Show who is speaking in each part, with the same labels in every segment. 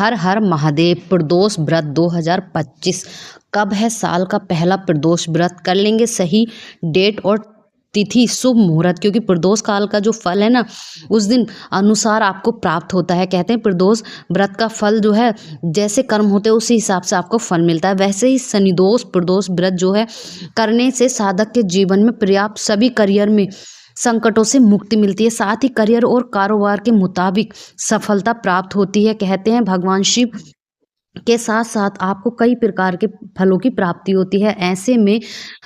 Speaker 1: हर हर महादेव प्रदोष व्रत 2025 कब है? साल का पहला प्रदोष व्रत कर लेंगे सही डेट और तिथि शुभ मुहूर्त, क्योंकि प्रदोष काल का जो फल है ना उस दिन अनुसार आपको प्राप्त होता है। कहते हैं प्रदोष व्रत का फल जो है जैसे कर्म होते हैं उसी हिसाब से आपको फल मिलता है। वैसे ही शनिदोष प्रदोष व्रत जो है करने से साधक के जीवन में पर्याप्त सभी करियर में संकटों से मुक्ति मिलती है, साथ ही करियर और कारोबार के मुताबिक सफलता प्राप्त होती है। कहते हैं भगवान शिव के साथ साथ आपको कई प्रकार के फलों की प्राप्ति होती है। ऐसे में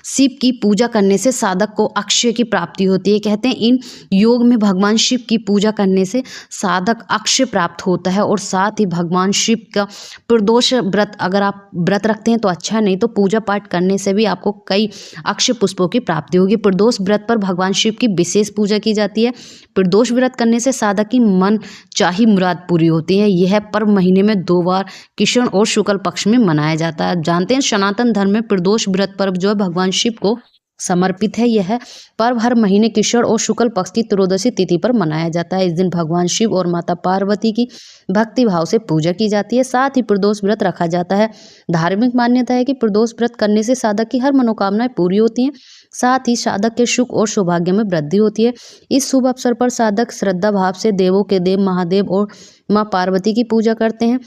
Speaker 1: शिव की पूजा करने से साधक को अक्षय की प्राप्ति होती है। कहते हैं इन योग में भगवान शिव की पूजा करने से साधक अक्षय प्राप्त होता है। और साथ ही भगवान शिव का प्रदोष व्रत अगर आप व्रत रखते हैं तो अच्छा, नहीं तो पूजा पाठ करने से भी आपको कई अक्षय पुष्पों की प्राप्ति होगी। प्रदोष व्रत पर भगवान शिव की विशेष पूजा की जाती है। प्रदोष व्रत करने से साधक की मन चाही मुराद पूरी होती है। यह पर्व महीने में 2 बार कृष्ण और शुक्ल पक्ष में मनाया जाता है। जानते हैं सनातन धर्म में प्रदोष व्रत पर्व जो है भगवान शिव को समर्पित है। यह पर्व हर महीने कृष्ण और शुक्ल पक्ष की त्रयोदशी तिथि पर मनाया जाता है। इस दिन भगवान शिव और माता पार्वती की भक्ति भाव से पूजा की जाती है। साथ ही प्रदोष व्रत रखा जाता है। धार्मिक मान्यता है कि प्रदोष व्रत करने से साधक की हर मनोकामनाएं पूरी होती हैं, साथ ही साधक के सुख और सौभाग्य में वृद्धि होती है। इस शुभ अवसर पर साधक श्रद्धा भाव से देवों के देव महादेव और माँ पार्वती की पूजा करते हैं।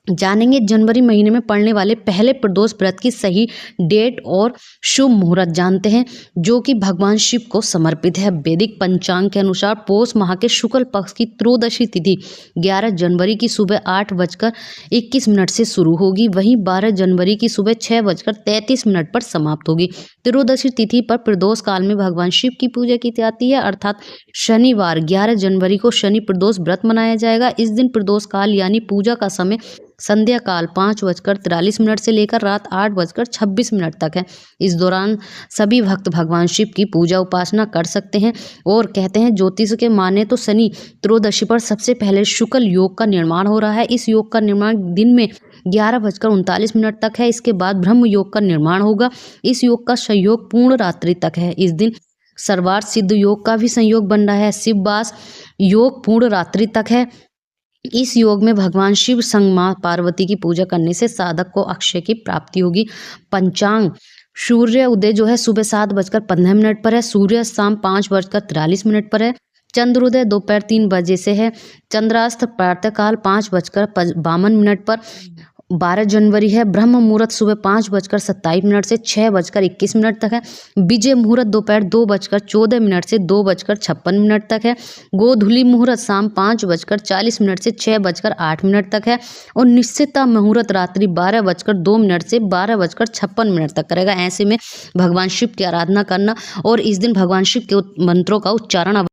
Speaker 1: जानेंगे जनवरी महीने में पड़ने वाले पहले प्रदोष व्रत की सही डेट और शुभ मुहूर्त जानते हैं जो कि भगवान शिव को समर्पित है। वैदिक पंचांग के अनुसार पोष माह के शुक्ल पक्ष की त्रयोदशी तिथि 11 जनवरी की सुबह 8:21 से शुरू होगी, वहीं 12 जनवरी की सुबह 6:33 पर समाप्त होगी। त्रयोदशी तिथि पर प्रदोष काल में भगवान शिव की पूजा की जाती है, अर्थात शनिवार 11 जनवरी को शनि प्रदोष व्रत मनाया जाएगा। इस दिन प्रदोष काल यानी पूजा का समय संध्या काल 5:43 से लेकर रात 8:26 तक है। इस दौरान सभी भक्त भगवान शिव की पूजा उपासना कर सकते हैं। और कहते हैं ज्योतिष के माने तो शनि त्रयोदशी पर सबसे पहले शुक्ल योग का निर्माण हो रहा है। इस योग का निर्माण दिन में 11:39 तक है। इसके बाद ब्रह्म योग का निर्माण होगा। इस योग का संयोग पूर्ण रात्रि तक है। इस दिन सर्वार्थ सिद्ध योग का भी संयोग बन रहा है। शिववास योग पूर्ण रात्रि तक है। इस योग में भगवान शिव संग माँ पार्वती की पूजा करने से साधक को अक्षय की प्राप्ति होगी। पंचांग सूर्य उदय जो है सुबह 7:15 पर है, सूर्य शाम 5:43 पर है, चंद्रोदय दोपहर 3 बजे से है, चंद्रास्त प्रातःकाल 5:52 पर 12 जनवरी है, ब्रह्म मुहूर्त सुबह 5:27 से 6:21 तक है, विजय मुहूर्त दोपहर 2:14 से 2:56 तक है, गोधूली मुहूर्त शाम 5:40 से 6:08 तक है और निश्चित मुहूर्त रात्रि 12:02 से 12:56 तक करेगा। ऐसे में भगवान शिव की आराधना करना और इस दिन भगवान शिव के मंत्रों का उच्चारण